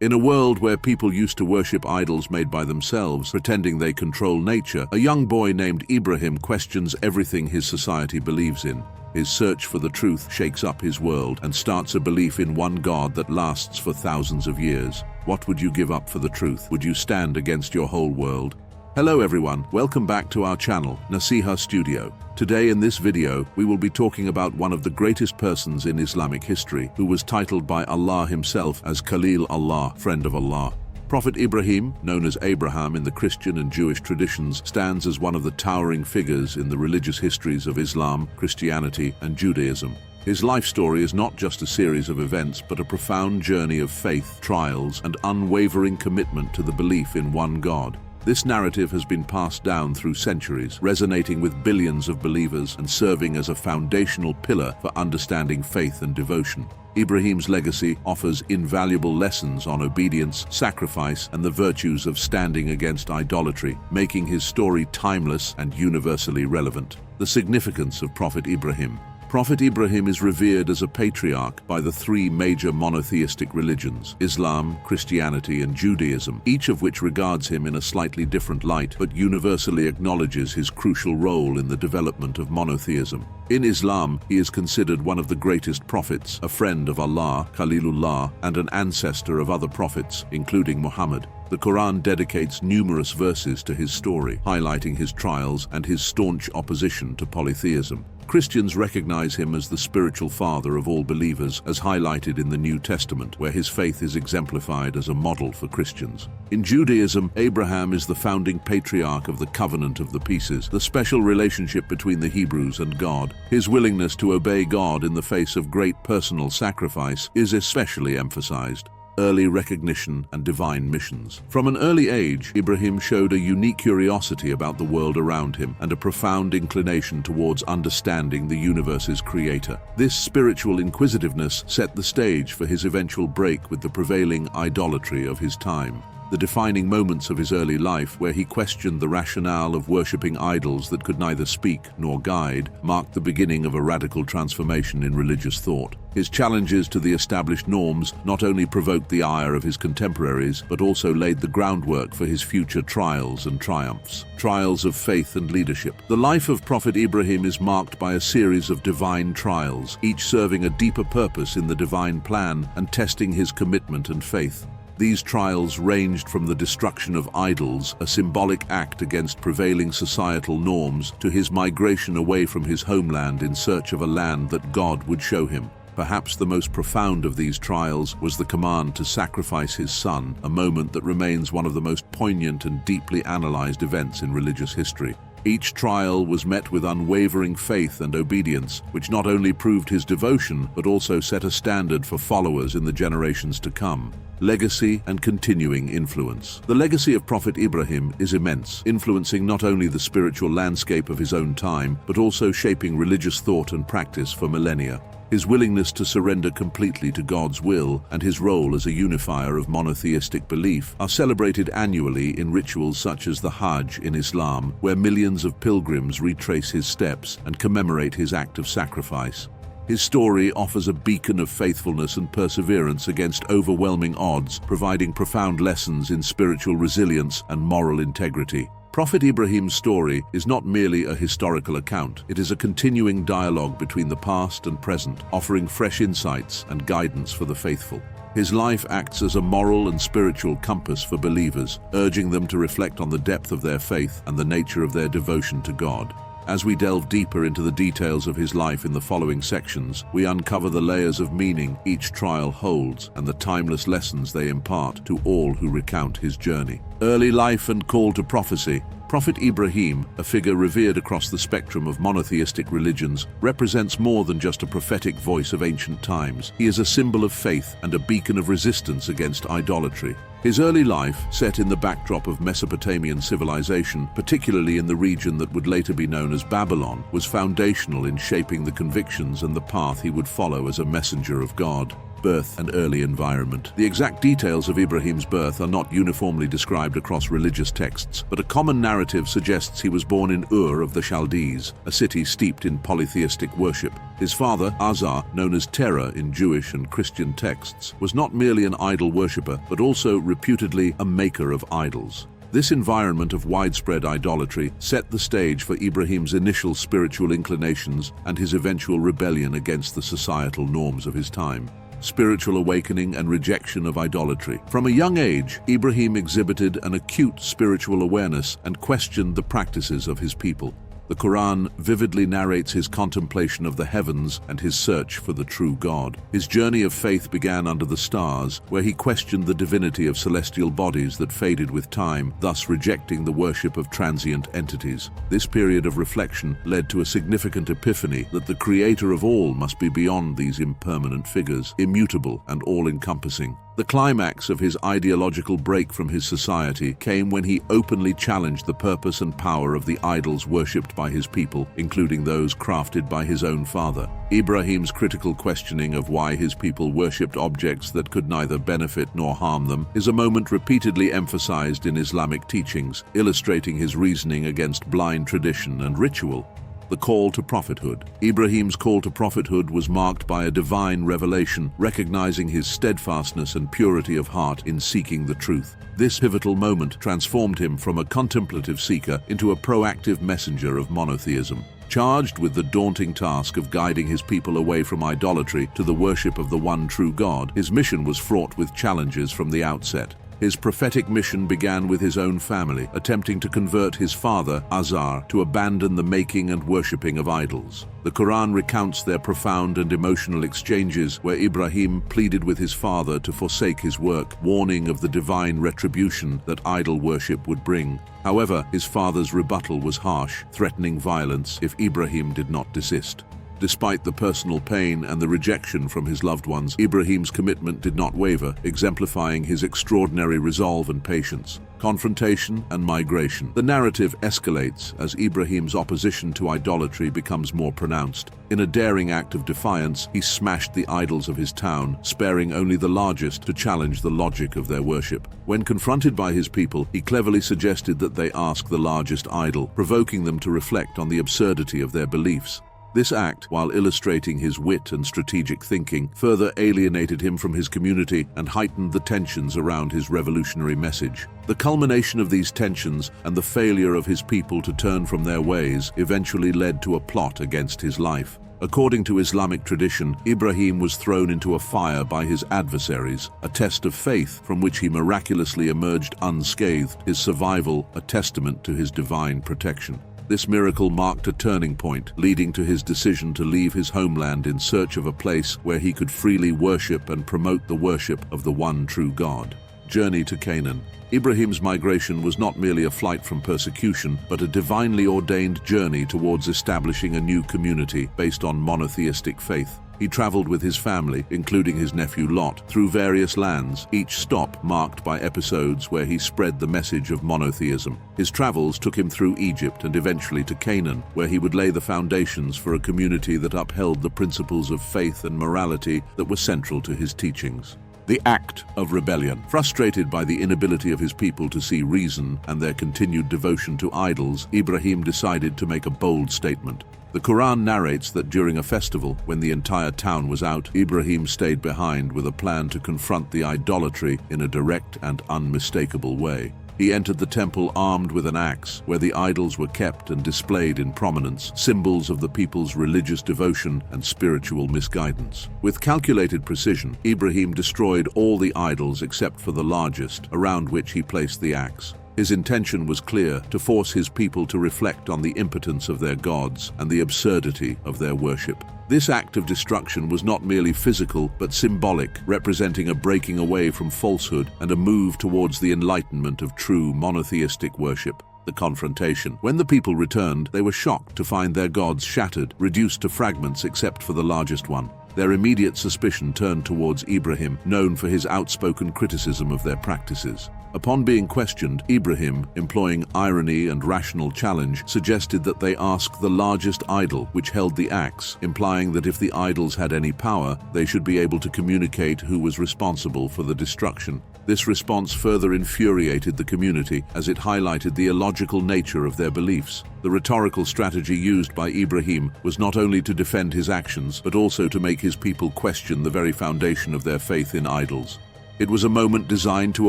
In a world where people used to worship idols made by themselves, pretending they control nature, a young boy named Ibrahim questions everything his society believes in. His search for the truth shakes up his world and starts a belief in one God that lasts for thousands of years. What would you give up for the truth? Would you stand against your whole world? Hello everyone, welcome back to our channel, Naseeha Studio. Today in this video, we will be talking about one of the greatest persons in Islamic history, who was titled by Allah himself as Khalil Allah, friend of Allah. Prophet Ibrahim, known as Abraham in the Christian and Jewish traditions, stands as one of the towering figures in the religious histories of Islam, Christianity, and Judaism. His life story is not just a series of events, but a profound journey of faith, trials, and unwavering commitment to the belief in one God. This narrative has been passed down through centuries, resonating with billions of believers and serving as a foundational pillar for understanding faith and devotion. Ibrahim's legacy offers invaluable lessons on obedience, sacrifice, and the virtues of standing against idolatry, making his story timeless and universally relevant. The significance of Prophet Ibrahim. Prophet Ibrahim is revered as a patriarch by the three major monotheistic religions, Islam, Christianity, and Judaism, each of which regards him in a slightly different light, but universally acknowledges his crucial role in the development of monotheism. In Islam, he is considered one of the greatest prophets, a friend of Allah, Khalilullah, and an ancestor of other prophets, including Muhammad. The Quran dedicates numerous verses to his story, highlighting his trials and his staunch opposition to polytheism. Christians recognize him as the spiritual father of all believers, as highlighted in the New Testament, where his faith is exemplified as a model for Christians. In Judaism, Abraham is the founding patriarch of the Covenant of the Pieces, the special relationship between the Hebrews and God. His willingness to obey God in the face of great personal sacrifice is especially emphasized. Early recognition and divine missions. From an early age, Ibrahim showed a unique curiosity about the world around him and a profound inclination towards understanding the universe's creator. This spiritual inquisitiveness set the stage for his eventual break with the prevailing idolatry of his time. The defining moments of his early life, where he questioned the rationale of worshipping idols that could neither speak nor guide, marked the beginning of a radical transformation in religious thought. His challenges to the established norms not only provoked the ire of his contemporaries, but also laid the groundwork for his future trials and triumphs. Trials of faith and leadership. The life of Prophet Ibrahim is marked by a series of divine trials, each serving a deeper purpose in the divine plan and testing his commitment and faith. These trials ranged from the destruction of idols, a symbolic act against prevailing societal norms, to his migration away from his homeland in search of a land that God would show him. Perhaps the most profound of these trials was the command to sacrifice his son, a moment that remains one of the most poignant and deeply analyzed events in religious history. Each trial was met with unwavering faith and obedience, which not only proved his devotion, but also set a standard for followers in the generations to come. Legacy and continuing influence. The legacy of Prophet Ibrahim is immense, influencing not only the spiritual landscape of his own time, but also shaping religious thought and practice for millennia. His willingness to surrender completely to God's will and his role as a unifier of monotheistic belief are celebrated annually in rituals such as the Hajj in Islam, where millions of pilgrims retrace his steps and commemorate his act of sacrifice. His story offers a beacon of faithfulness and perseverance against overwhelming odds, providing profound lessons in spiritual resilience and moral integrity. Prophet Ibrahim's story is not merely a historical account, it is a continuing dialogue between the past and present, offering fresh insights and guidance for the faithful. His life acts as a moral and spiritual compass for believers, urging them to reflect on the depth of their faith and the nature of their devotion to God. As we delve deeper into the details of his life in the following sections, we uncover the layers of meaning each trial holds and the timeless lessons they impart to all who recount his journey. Early life and call to prophecy. Prophet Ibrahim, a figure revered across the spectrum of monotheistic religions, represents more than just a prophetic voice of ancient times. He is a symbol of faith and a beacon of resistance against idolatry. His early life, set in the backdrop of Mesopotamian civilization, particularly in the region that would later be known as Babylon, was foundational in shaping the convictions and the path he would follow as a messenger of God. birth and early environment. The exact details of Ibrahim's birth are not uniformly described across religious texts, but a common narrative suggests he was born in Ur of the Chaldees, a city steeped in polytheistic worship. His father, Azar, known as Terah in Jewish and Christian texts, was not merely an idol worshipper, but also reputedly a maker of idols. This environment of widespread idolatry set the stage for Ibrahim's initial spiritual inclinations and his eventual rebellion against the societal norms of his time. Spiritual awakening and rejection of idolatry. From a young age, Ibrahim exhibited an acute spiritual awareness and questioned the practices of his people. The Quran vividly narrates his contemplation of the heavens and his search for the true God. His journey of faith began under the stars, where he questioned the divinity of celestial bodies that faded with time, thus rejecting the worship of transient entities. This period of reflection led to a significant epiphany that the creator of all must be beyond these impermanent figures, immutable and all-encompassing. The climax of his ideological break from his society came when he openly challenged the purpose and power of the idols worshipped by his people, including those crafted by his own father. Ibrahim's critical questioning of why his people worshipped objects that could neither benefit nor harm them is a moment repeatedly emphasized in Islamic teachings, illustrating his reasoning against blind tradition and ritual. The call to prophethood. Ibrahim's call to prophethood was marked by a divine revelation, recognizing his steadfastness and purity of heart in seeking the truth. This pivotal moment transformed him from a contemplative seeker into a proactive messenger of monotheism. Charged with the daunting task of guiding his people away from idolatry to the worship of the one true God, his mission was fraught with challenges from the outset. His prophetic mission began with his own family, attempting to convert his father, Azar, to abandon the making and worshipping of idols. The Quran recounts their profound and emotional exchanges where Ibrahim pleaded with his father to forsake his work, warning of the divine retribution that idol worship would bring. However, his father's rebuttal was harsh, threatening violence if Ibrahim did not desist. Despite the personal pain and the rejection from his loved ones, Ibrahim's commitment did not waver, exemplifying his extraordinary resolve and patience. Confrontation and migration. The narrative escalates as Ibrahim's opposition to idolatry becomes more pronounced. In a daring act of defiance, he smashed the idols of his town, sparing only the largest to challenge the logic of their worship. When confronted by his people, he cleverly suggested that they ask the largest idol, provoking them to reflect on the absurdity of their beliefs. This act, while illustrating his wit and strategic thinking, further alienated him from his community and heightened the tensions around his revolutionary message. The culmination of these tensions and the failure of his people to turn from their ways eventually led to a plot against his life. According to Islamic tradition, Ibrahim was thrown into a fire by his adversaries, a test of faith from which he miraculously emerged unscathed, his survival a testament to his divine protection. This miracle marked a turning point, leading to his decision to leave his homeland in search of a place where he could freely worship and promote the worship of the one true God. Journey to Canaan. Ibrahim's migration was not merely a flight from persecution, but a divinely ordained journey towards establishing a new community based on monotheistic faith. He traveled with his family, including his nephew Lot, through various lands, each stop marked by episodes where he spread the message of monotheism. His travels took him through Egypt and eventually to Canaan, where he would lay the foundations for a community that upheld the principles of faith and morality that were central to his teachings. The act of rebellion. Frustrated by the inability of his people to see reason and their continued devotion to idols, Ibrahim decided to make a bold statement. The Quran narrates that during a festival, when the entire town was out, Ibrahim stayed behind with a plan to confront the idolatry in a direct and unmistakable way. He entered the temple armed with an axe, where the idols were kept and displayed in prominence, symbols of the people's religious devotion and spiritual misguidance. With calculated precision, Ibrahim destroyed all the idols except for the largest, around which he placed the axe. His intention was clear: to force his people to reflect on the impotence of their gods and the absurdity of their worship. This act of destruction was not merely physical, but symbolic, representing a breaking away from falsehood and a move towards the enlightenment of true monotheistic worship. The confrontation. When the people returned, they were shocked to find their gods shattered, reduced to fragments except for the largest one. Their immediate suspicion turned towards Ibrahim, known for his outspoken criticism of their practices. Upon being questioned, Ibrahim, employing irony and rational challenge, suggested that they ask the largest idol, which held the axe, implying that if the idols had any power, they should be able to communicate who was responsible for the destruction. This response further infuriated the community, as it highlighted the illogical nature of their beliefs. The rhetorical strategy used by Ibrahim was not only to defend his actions, but also to make his people question the very foundation of their faith in idols. It was a moment designed to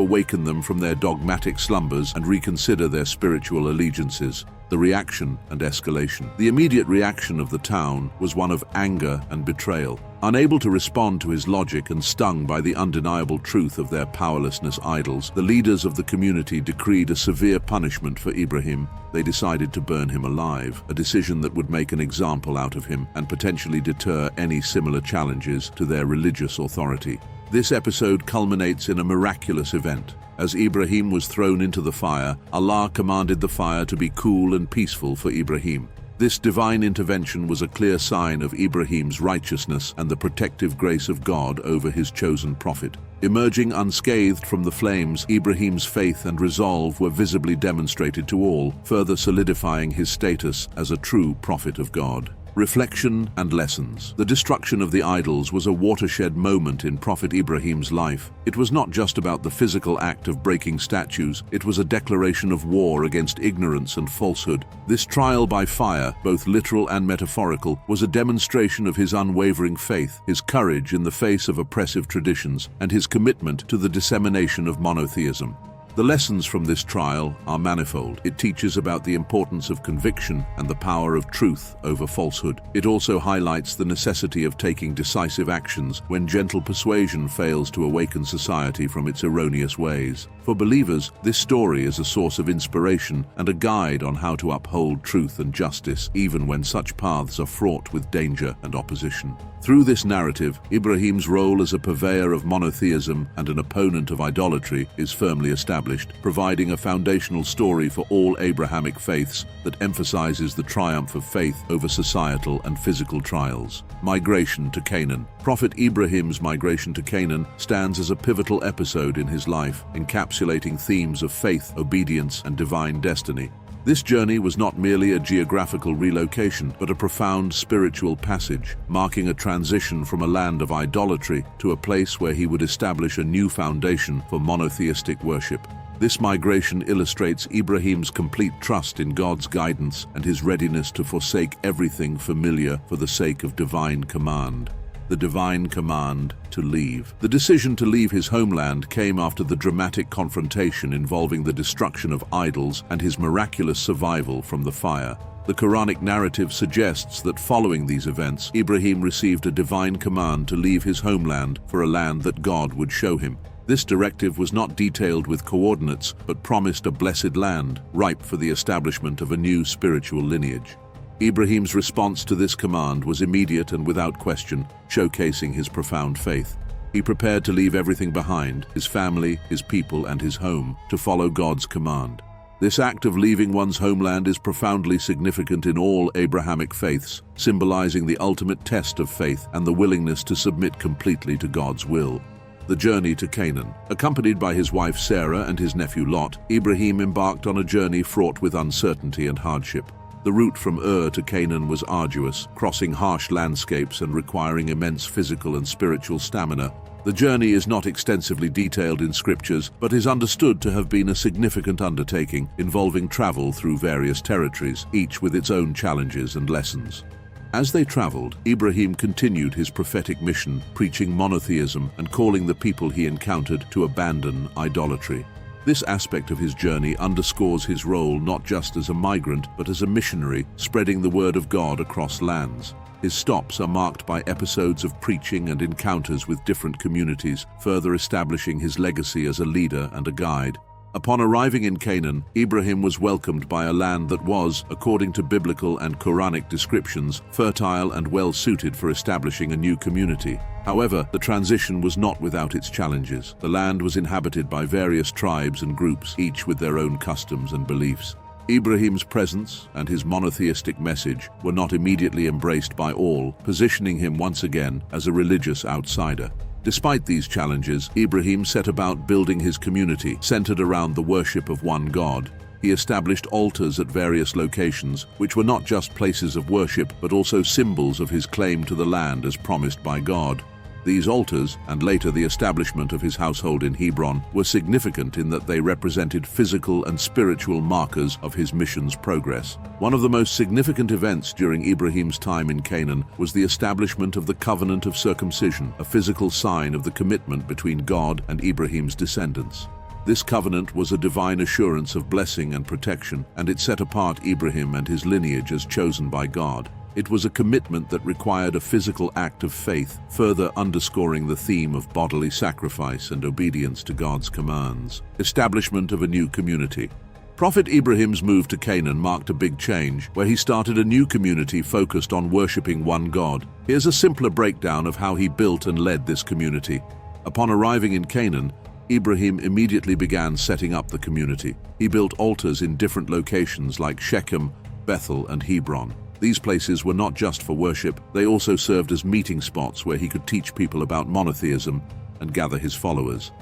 awaken them from their dogmatic slumbers and reconsider their spiritual allegiances. The reaction and escalation. The immediate reaction of the town was one of anger and betrayal. Unable to respond to his logic and stung by the undeniable truth of their powerlessness idols, the leaders of the community decreed a severe punishment for Ibrahim. They decided to burn him alive, a decision that would make an example out of him and potentially deter any similar challenges to their religious authority. This episode culminates in a miraculous event. As Ibrahim was thrown into the fire, Allah commanded the fire to be cool and peaceful for Ibrahim. This divine intervention was a clear sign of Ibrahim's righteousness and the protective grace of God over his chosen prophet. Emerging unscathed from the flames, Ibrahim's faith and resolve were visibly demonstrated to all, further solidifying his status as a true prophet of God. Reflection and lessons. The destruction of the idols was a watershed moment in Prophet Ibrahim's life. It was not just about the physical act of breaking statues, it was a declaration of war against ignorance and falsehood. This trial by fire, both literal and metaphorical, was a demonstration of his unwavering faith, his courage in the face of oppressive traditions, and his commitment to the dissemination of monotheism. The lessons from this trial are manifold. It teaches about the importance of conviction and the power of truth over falsehood. It also highlights the necessity of taking decisive actions when gentle persuasion fails to awaken society from its erroneous ways. For believers, this story is a source of inspiration and a guide on how to uphold truth and justice, even when such paths are fraught with danger and opposition. Through this narrative, Ibrahim's role as a purveyor of monotheism and an opponent of idolatry is firmly established, providing a foundational story for all Abrahamic faiths that emphasizes the triumph of faith over societal and physical trials. Migration to Canaan. Prophet Ibrahim's migration to Canaan stands as a pivotal episode in his life, encapsulating themes of faith, obedience, and divine destiny. This journey was not merely a geographical relocation, but a profound spiritual passage, marking a transition from a land of idolatry to a place where he would establish a new foundation for monotheistic worship. This migration illustrates Ibrahim's complete trust in God's guidance and his readiness to forsake everything familiar for the sake of divine command. The divine command to leave. The decision to leave his homeland came after the dramatic confrontation involving the destruction of idols and his miraculous survival from the fire. The Quranic narrative suggests that following these events, Ibrahim received a divine command to leave his homeland for a land that God would show him. This directive was not detailed with coordinates, but promised a blessed land, ripe for the establishment of a new spiritual lineage. Ibrahim's response to this command was immediate and without question, showcasing his profound faith. He prepared to leave everything behind, his family, his people, and his home, to follow God's command. This act of leaving one's homeland is profoundly significant in all Abrahamic faiths, symbolizing the ultimate test of faith and the willingness to submit completely to God's will. The journey to Canaan. Accompanied by his wife Sarah and his nephew Lot, Ibrahim embarked on a journey fraught with uncertainty and hardship. The route from Ur to Canaan was arduous, crossing harsh landscapes and requiring immense physical and spiritual stamina. The journey is not extensively detailed in scriptures, but is understood to have been a significant undertaking involving travel through various territories, each with its own challenges and lessons. As they traveled, Ibrahim continued his prophetic mission, preaching monotheism and calling the people he encountered to abandon idolatry. This aspect of his journey underscores his role not just as a migrant, but as a missionary, spreading the word of God across lands. His stops are marked by episodes of preaching and encounters with different communities, further establishing his legacy as a leader and a guide. Upon arriving in Canaan, Ibrahim was welcomed by a land that was, according to biblical and Quranic descriptions, fertile and well-suited for establishing a new community. However, the transition was not without its challenges. The land was inhabited by various tribes and groups, each with their own customs and beliefs. Ibrahim's presence and his monotheistic message were not immediately embraced by all, positioning him once again as a religious outsider. Despite these challenges, Ibrahim set about building his community, centered around the worship of one God. He established altars at various locations, which were not just places of worship, but also symbols of his claim to the land as promised by God. These altars, and later the establishment of his household in Hebron, were significant in that they represented physical and spiritual markers of his mission's progress. One of the most significant events during Ibrahim's time in Canaan was the establishment of the covenant of circumcision, a physical sign of the commitment between God and Ibrahim's descendants. This covenant was a divine assurance of blessing and protection, and it set apart Ibrahim and his lineage as chosen by God. It was a commitment that required a physical act of faith, further underscoring the theme of bodily sacrifice and obedience to God's commands. Establishment of a new community. Prophet Ibrahim's move to Canaan marked a big change, where he started a new community focused on worshipping one God. Here's a simpler breakdown of how he built and led this community. Upon arriving in Canaan, Ibrahim immediately began setting up the community. He built altars in different locations like Shechem, Bethel, and Hebron. These places were not just for worship, they also served as meeting spots where he could teach people about monotheism and gather his followers.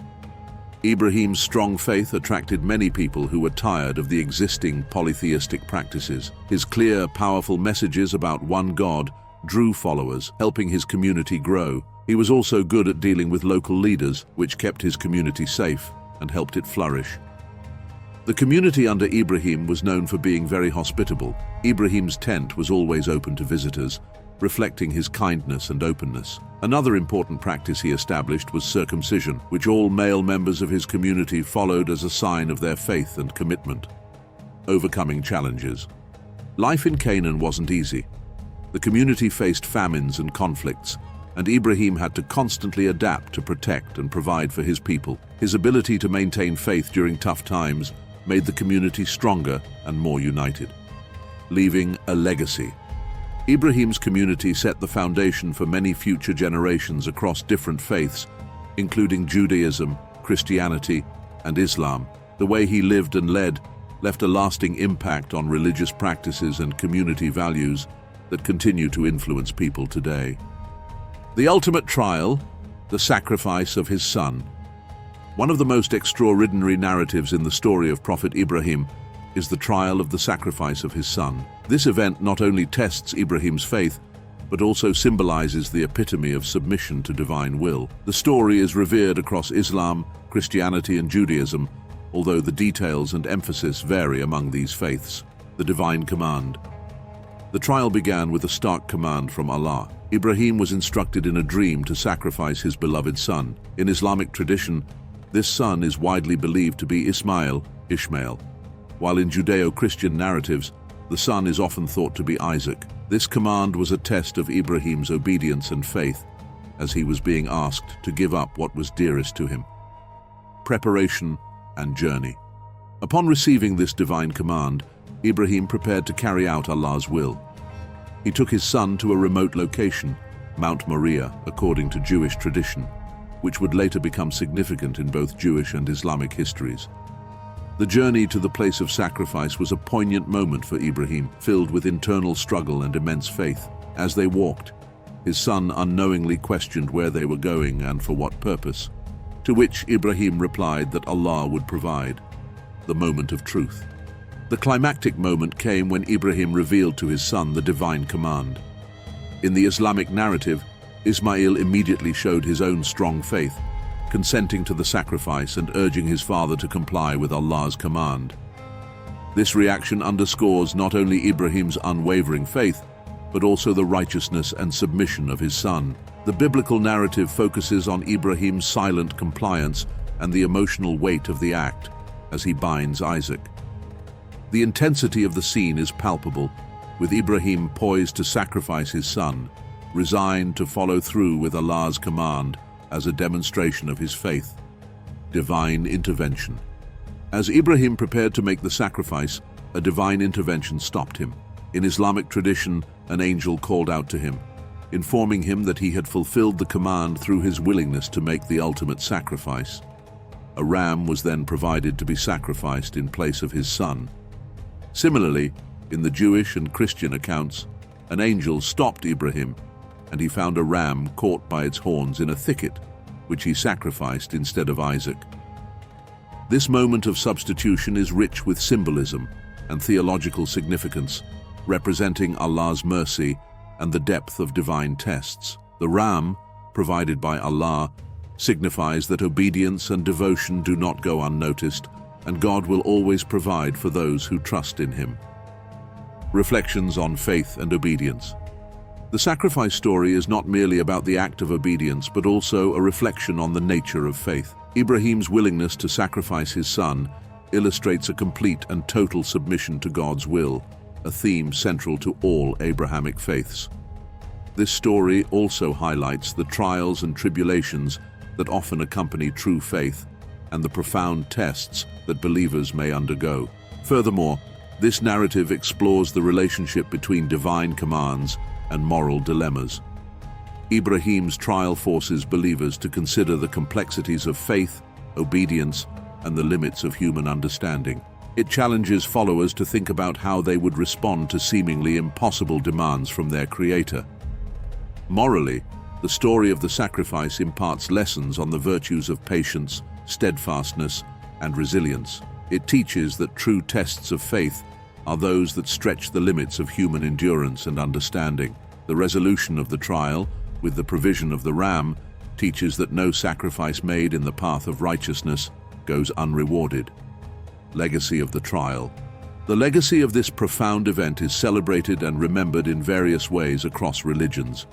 Ibrahim's strong faith attracted many people who were tired of the existing polytheistic practices. His clear, powerful messages about one God drew followers, helping his community grow. He was also good at dealing with local leaders, which kept his community safe and helped it flourish. The community under Ibrahim was known for being very hospitable. Ibrahim's tent was always open to visitors, reflecting his kindness and openness. Another important practice he established was circumcision, which all male members of his community followed as a sign of their faith and commitment. Overcoming challenges. Life in Canaan wasn't easy. The community faced famines and conflicts, and Ibrahim had to constantly adapt to protect and provide for his people. His ability to maintain faith during tough times made the community stronger and more united. Leaving a legacy. Ibrahim's community set the foundation for many future generations across different faiths, including Judaism, Christianity, and Islam. The way he lived and led left a lasting impact on religious practices and community values that continue to influence people today. The ultimate trial, the sacrifice of his son. One of the most extraordinary narratives in the story of Prophet Ibrahim is the trial of the sacrifice of his son. This event not only tests Ibrahim's faith, but also symbolizes the epitome of submission to divine will. The story is revered across Islam, Christianity, and Judaism, although the details and emphasis vary among these faiths. The divine command. The trial began with a stark command from Allah. Ibrahim was instructed in a dream to sacrifice his beloved son. In Islamic tradition, this son is widely believed to be Ishmael, while in Judeo-Christian narratives, the son is often thought to be Isaac. This command was a test of Ibrahim's obedience and faith, as he was being asked to give up what was dearest to him. Preparation and journey. Upon receiving this divine command, Ibrahim prepared to carry out Allah's will. He took his son to a remote location, Mount Moriah, according to Jewish tradition, which would later become significant in both Jewish and Islamic histories. The journey to the place of sacrifice was a poignant moment for Ibrahim, filled with internal struggle and immense faith. As they walked, his son unknowingly questioned where they were going and for what purpose, to which Ibrahim replied that Allah would provide. The moment of truth. The climactic moment came when Ibrahim revealed to his son the divine command. In the Islamic narrative, Ismail immediately showed his own strong faith, consenting to the sacrifice and urging his father to comply with Allah's command. This reaction underscores not only Ibrahim's unwavering faith, but also the righteousness and submission of his son. The biblical narrative focuses on Ibrahim's silent compliance and the emotional weight of the act as he binds Isaac. The intensity of the scene is palpable, with Ibrahim poised to sacrifice his son, resigned to follow through with Allah's command as a demonstration of his faith. Divine intervention. As Ibrahim prepared to make the sacrifice, a divine intervention stopped him. In Islamic tradition, an angel called out to him, informing him that he had fulfilled the command through his willingness to make the ultimate sacrifice. A ram was then provided to be sacrificed in place of his son. Similarly, in the Jewish and Christian accounts, an angel stopped Ibrahim, and he found a ram caught by its horns in a thicket, which he sacrificed instead of Isaac. This moment of substitution is rich with symbolism and theological significance, representing Allah's mercy and the depth of divine tests. The ram, provided by Allah, signifies that obedience and devotion do not go unnoticed, and God will always provide for those who trust in Him. Reflections on faith and obedience. The sacrifice story is not merely about the act of obedience, but also a reflection on the nature of faith. Ibrahim's willingness to sacrifice his son illustrates a complete and total submission to God's will, a theme central to all Abrahamic faiths. This story also highlights the trials and tribulations that often accompany true faith and the profound tests that believers may undergo. Furthermore, this narrative explores the relationship between divine commands and moral dilemmas. Ibrahim's trial forces believers to consider the complexities of faith, obedience, and the limits of human understanding. It challenges followers to think about how they would respond to seemingly impossible demands from their Creator. Morally, the story of the sacrifice imparts lessons on the virtues of patience, steadfastness, and resilience. It teaches that true tests of faith are those that stretch the limits of human endurance and understanding. The resolution of the trial, with the provision of the ram, teaches that no sacrifice made in the path of righteousness goes unrewarded. Legacy of the trial. The legacy of this profound event is celebrated and remembered in various ways across religions.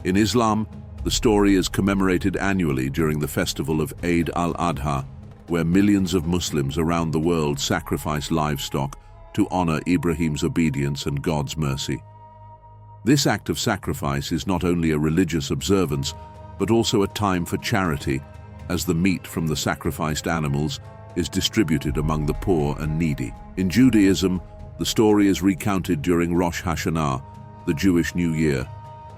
In Islam, the story is commemorated annually during the festival of Eid al-Adha, where millions of Muslims around the world sacrifice livestock to honor Ibrahim's obedience and God's mercy. This act of sacrifice is not only a religious observance, but also a time for charity, as the meat from the sacrificed animals is distributed among the poor and needy. In Judaism, the story is recounted during Rosh Hashanah, the Jewish New Year,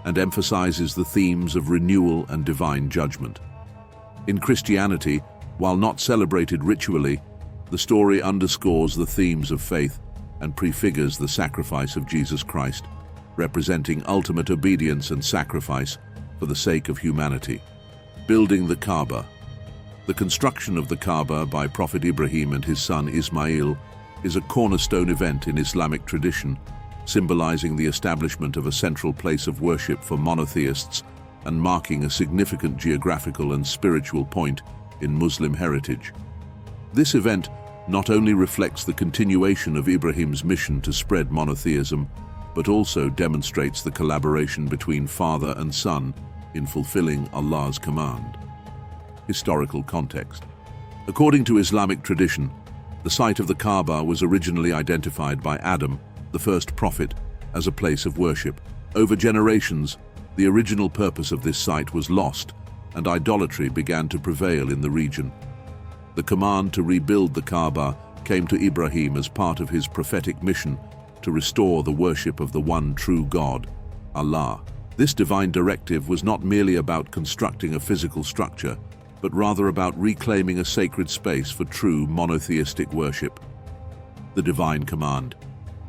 and emphasizes the themes of renewal and divine judgment. In Christianity, while not celebrated ritually, the story underscores the themes of faith and prefigures the sacrifice of Jesus Christ, representing ultimate obedience and sacrifice for the sake of humanity. Building the Kaaba. The construction of the Kaaba by Prophet Ibrahim and his son Ismail is a cornerstone event in Islamic tradition, symbolizing the establishment of a central place of worship for monotheists and marking a significant geographical and spiritual point in Muslim heritage. This event not only reflects the continuation of Ibrahim's mission to spread monotheism, but also demonstrates the collaboration between father and son in fulfilling Allah's command. Historical context. According to Islamic tradition, the site of the Kaaba was originally identified by Adam, the first prophet, as a place of worship. Over generations, the original purpose of this site was lost, and idolatry began to prevail in the region. The command to rebuild the Kaaba came to Ibrahim as part of his prophetic mission to restore the worship of the one true God, Allah. This divine directive was not merely about constructing a physical structure, but rather about reclaiming a sacred space for true monotheistic worship. The divine command.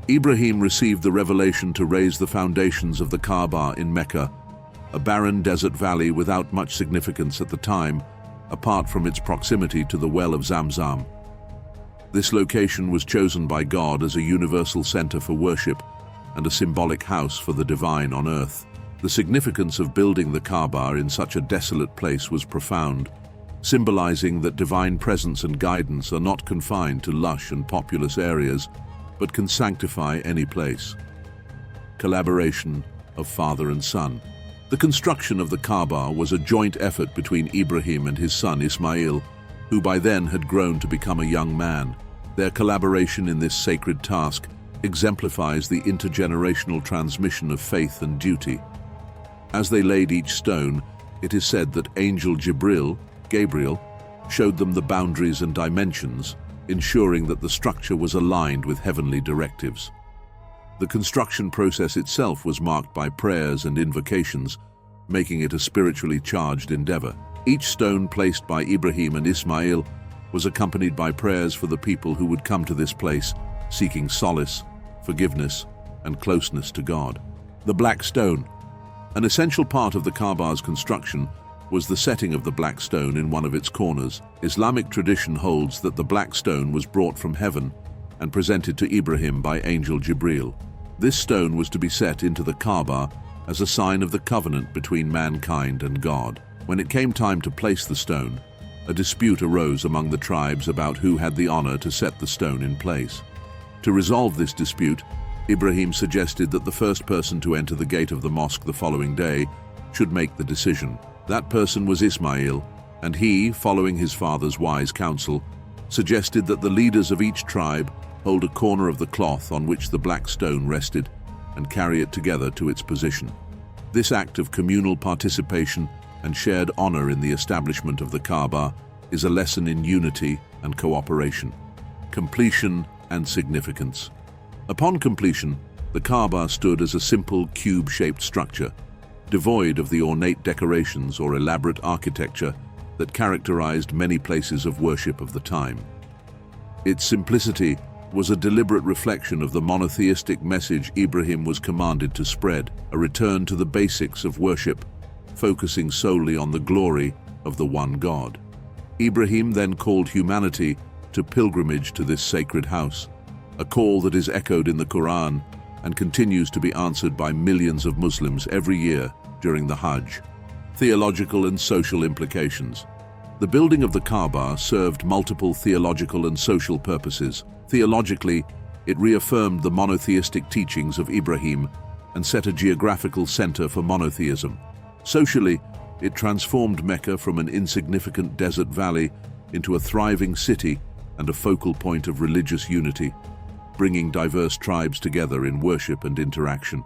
Ibrahim received the revelation to raise the foundations of the Kaaba in Mecca, a barren desert valley without much significance at the time, apart from its proximity to the well of Zamzam. This location was chosen by God as a universal center for worship and a symbolic house for the divine on earth. The significance of building the Kaaba in such a desolate place was profound, symbolizing that divine presence and guidance are not confined to lush and populous areas, but can sanctify any place. Collaboration of father and son. The construction of the Kaaba was a joint effort between Ibrahim and his son Ismail, who by then had grown to become a young man. Their collaboration in this sacred task exemplifies the intergenerational transmission of faith and duty. As they laid each stone, it is said that Angel Gabriel, showed them the boundaries and dimensions, ensuring that the structure was aligned with heavenly directives. The construction process itself was marked by prayers and invocations, making it a spiritually charged endeavor. Each stone placed by Ibrahim and Ismail was accompanied by prayers for the people who would come to this place, seeking solace, forgiveness, and closeness to God. The black stone. An essential part of the Ka'ba's construction was the setting of the black stone in one of its corners. Islamic tradition holds that the black stone was brought from heaven and presented to Ibrahim by angel Jibril. This stone was to be set into the Kaaba as a sign of the covenant between mankind and God. When it came time to place the stone, a dispute arose among the tribes about who had the honor to set the stone in place. To resolve this dispute, Ibrahim suggested that the first person to enter the gate of the mosque the following day should make the decision. That person was Ismail, and he, following his father's wise counsel, suggested that the leaders of each tribe hold a corner of the cloth on which the black stone rested and carry it together to its position. This act of communal participation and shared honor in the establishment of the Kaaba is a lesson in unity and cooperation, completion and significance. Upon completion, the Kaaba stood as a simple cube-shaped structure, devoid of the ornate decorations or elaborate architecture that characterized many places of worship of the time. Its simplicity was a deliberate reflection of the monotheistic message Ibrahim was commanded to spread, a return to the basics of worship, focusing solely on the glory of the one God. Ibrahim then called humanity to pilgrimage to this sacred house, a call that is echoed in the Quran and continues to be answered by millions of Muslims every year during the Hajj. Theological and social implications. The building of the Kaaba served multiple theological and social purposes. Theologically, it reaffirmed the monotheistic teachings of Ibrahim and set a geographical center for monotheism. Socially, it transformed Mecca from an insignificant desert valley into a thriving city and a focal point of religious unity, bringing diverse tribes together in worship and interaction.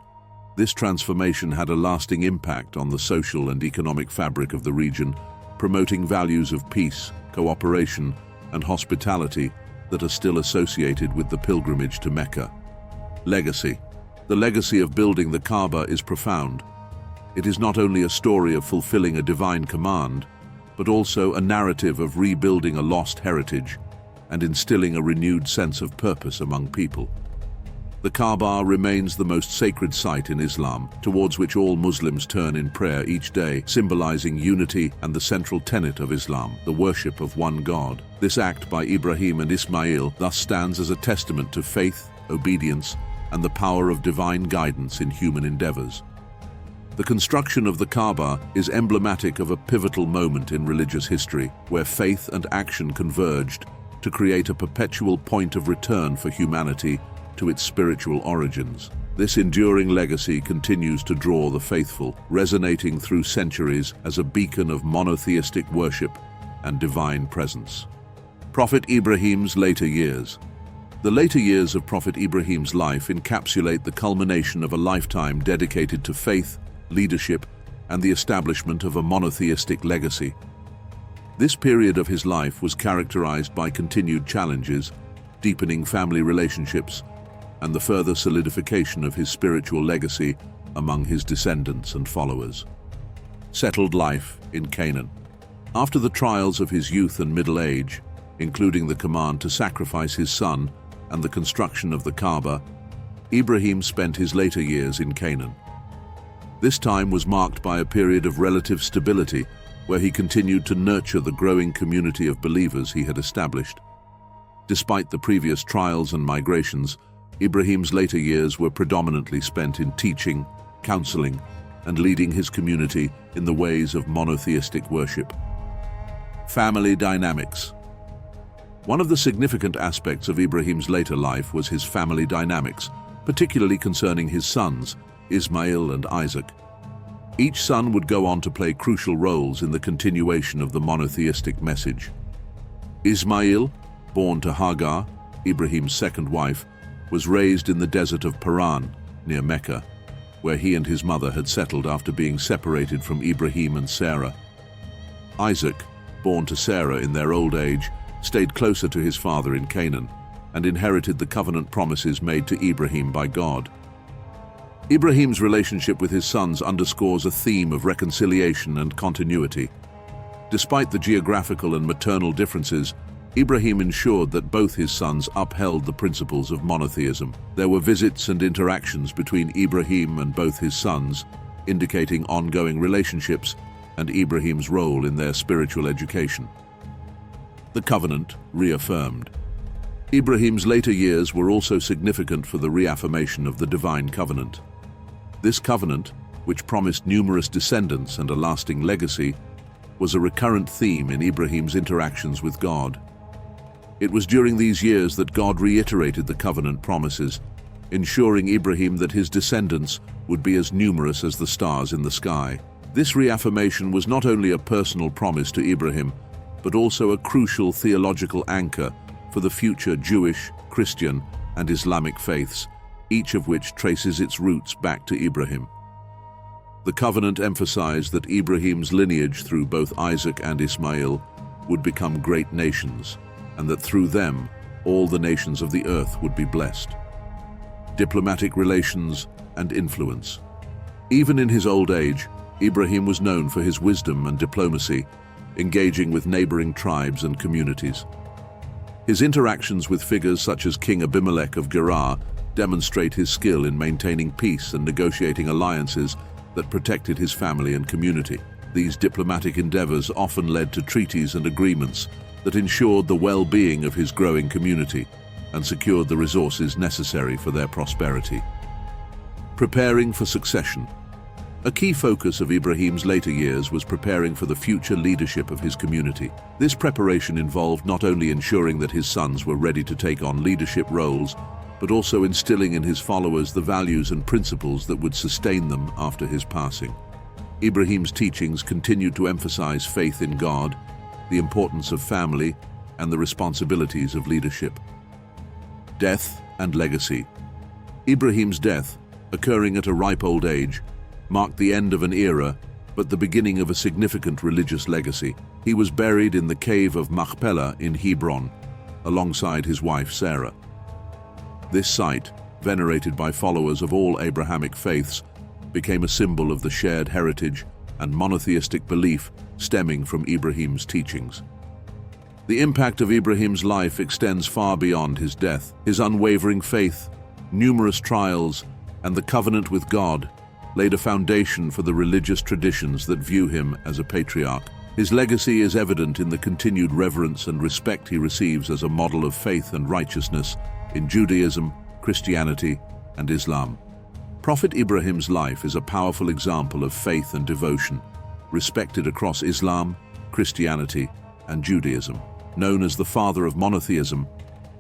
This transformation had a lasting impact on the social and economic fabric of the region, promoting values of peace, cooperation, and hospitality that are still associated with the pilgrimage to Mecca. Legacy. The legacy of building the Kaaba is profound. It is not only a story of fulfilling a divine command, but also a narrative of rebuilding a lost heritage and instilling a renewed sense of purpose among people. The Kaaba remains the most sacred site in Islam, towards which all Muslims turn in prayer each day, symbolizing unity and the central tenet of Islam, the worship of one God. This act by Ibrahim and Ismail thus stands as a testament to faith, obedience, and the power of divine guidance in human endeavors. The construction of the Kaaba is emblematic of a pivotal moment in religious history, where faith and action converged to create a perpetual point of return for humanity to its spiritual origins. This enduring legacy continues to draw the faithful, resonating through centuries as a beacon of monotheistic worship and divine presence. Prophet Ibrahim's later years. The later years of Prophet Ibrahim's life encapsulate the culmination of a lifetime dedicated to faith, leadership, and the establishment of a monotheistic legacy. This period of his life was characterized by continued challenges, deepening family relationships, and the further solidification of his spiritual legacy among his descendants and followers. Settled life in Canaan. After the trials of his youth and middle age, including the command to sacrifice his son and the construction of the Kaaba, Ibrahim spent his later years in Canaan. This time was marked by a period of relative stability, where he continued to nurture the growing community of believers he had established. Despite the previous trials and migrations, Ibrahim's later years were predominantly spent in teaching, counseling, and leading his community in the ways of monotheistic worship. Family dynamics. One of the significant aspects of Ibrahim's later life was his family dynamics, particularly concerning his sons, Ismail and Isaac. Each son would go on to play crucial roles in the continuation of the monotheistic message. Ismail, born to Hagar, Ibrahim's second wife, was raised in the desert of Paran, near Mecca, where he and his mother had settled after being separated from Ibrahim and Sarah. Isaac, born to Sarah in their old age, stayed closer to his father in Canaan and inherited the covenant promises made to Ibrahim by God. Ibrahim's relationship with his sons underscores a theme of reconciliation and continuity. Despite the geographical and maternal differences, Ibrahim ensured that both his sons upheld the principles of monotheism. There were visits and interactions between Ibrahim and both his sons, indicating ongoing relationships and Ibrahim's role in their spiritual education. The covenant reaffirmed. Ibrahim's later years were also significant for the reaffirmation of the divine covenant. This covenant, which promised numerous descendants and a lasting legacy, was a recurrent theme in Ibrahim's interactions with God. It was during these years that God reiterated the covenant promises, ensuring Ibrahim that his descendants would be as numerous as the stars in the sky. This reaffirmation was not only a personal promise to Ibrahim, but also a crucial theological anchor for the future Jewish, Christian, and Islamic faiths, each of which traces its roots back to Ibrahim. The covenant emphasized that Ibrahim's lineage through both Isaac and Ishmael would become great nations, and that through them, all the nations of the earth would be blessed. Diplomatic relations and influence. Even in his old age, Ibrahim was known for his wisdom and diplomacy, engaging with neighboring tribes and communities. His interactions with figures such as King Abimelech of Gerar demonstrate his skill in maintaining peace and negotiating alliances that protected his family and community. These diplomatic endeavors often led to treaties and agreements that ensured the well-being of his growing community and secured the resources necessary for their prosperity. Preparing for succession. A key focus of Ibrahim's later years was preparing for the future leadership of his community. This preparation involved not only ensuring that his sons were ready to take on leadership roles, but also instilling in his followers the values and principles that would sustain them after his passing. Ibrahim's teachings continued to emphasize faith in God, the importance of family, and the responsibilities of leadership. Death and legacy. Ibrahim's death, occurring at a ripe old age, marked the end of an era, but the beginning of a significant religious legacy. He was buried in the cave of Machpelah in Hebron, alongside his wife Sarah. This site, venerated by followers of all Abrahamic faiths, became a symbol of the shared heritage and monotheistic belief stemming from Ibrahim's teachings. The impact of Ibrahim's life extends far beyond his death. His unwavering faith, numerous trials, and the covenant with God laid a foundation for the religious traditions that view him as a patriarch. His legacy is evident in the continued reverence and respect he receives as a model of faith and righteousness in Judaism, Christianity, and Islam. Prophet Ibrahim's life is a powerful example of faith and devotion, respected across Islam, Christianity, and Judaism. Known as the father of monotheism,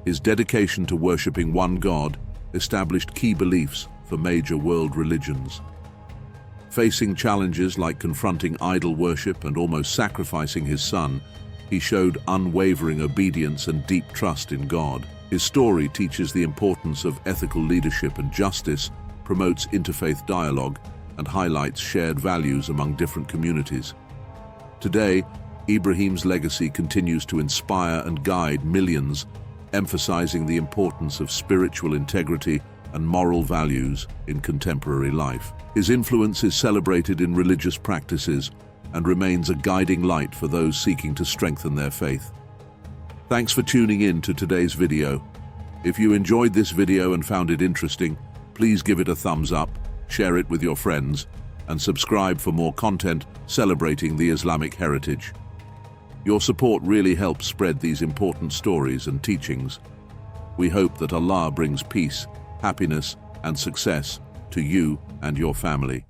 his dedication to worshipping one God established key beliefs for major world religions. Facing challenges like confronting idol worship and almost sacrificing his son, he showed unwavering obedience and deep trust in God. His story teaches the importance of ethical leadership and justice, promotes interfaith dialogue, and highlights shared values among different communities. Today, Ibrahim's legacy continues to inspire and guide millions, emphasizing the importance of spiritual integrity and moral values in contemporary life. His influence is celebrated in religious practices and remains a guiding light for those seeking to strengthen their faith. Thanks for tuning in to today's video. If you enjoyed this video and found it interesting, please give it a thumbs up, share it with your friends, and subscribe for more content celebrating the Islamic heritage. Your support really helps spread these important stories and teachings. We hope that Allah brings peace, happiness, and success to you and your family.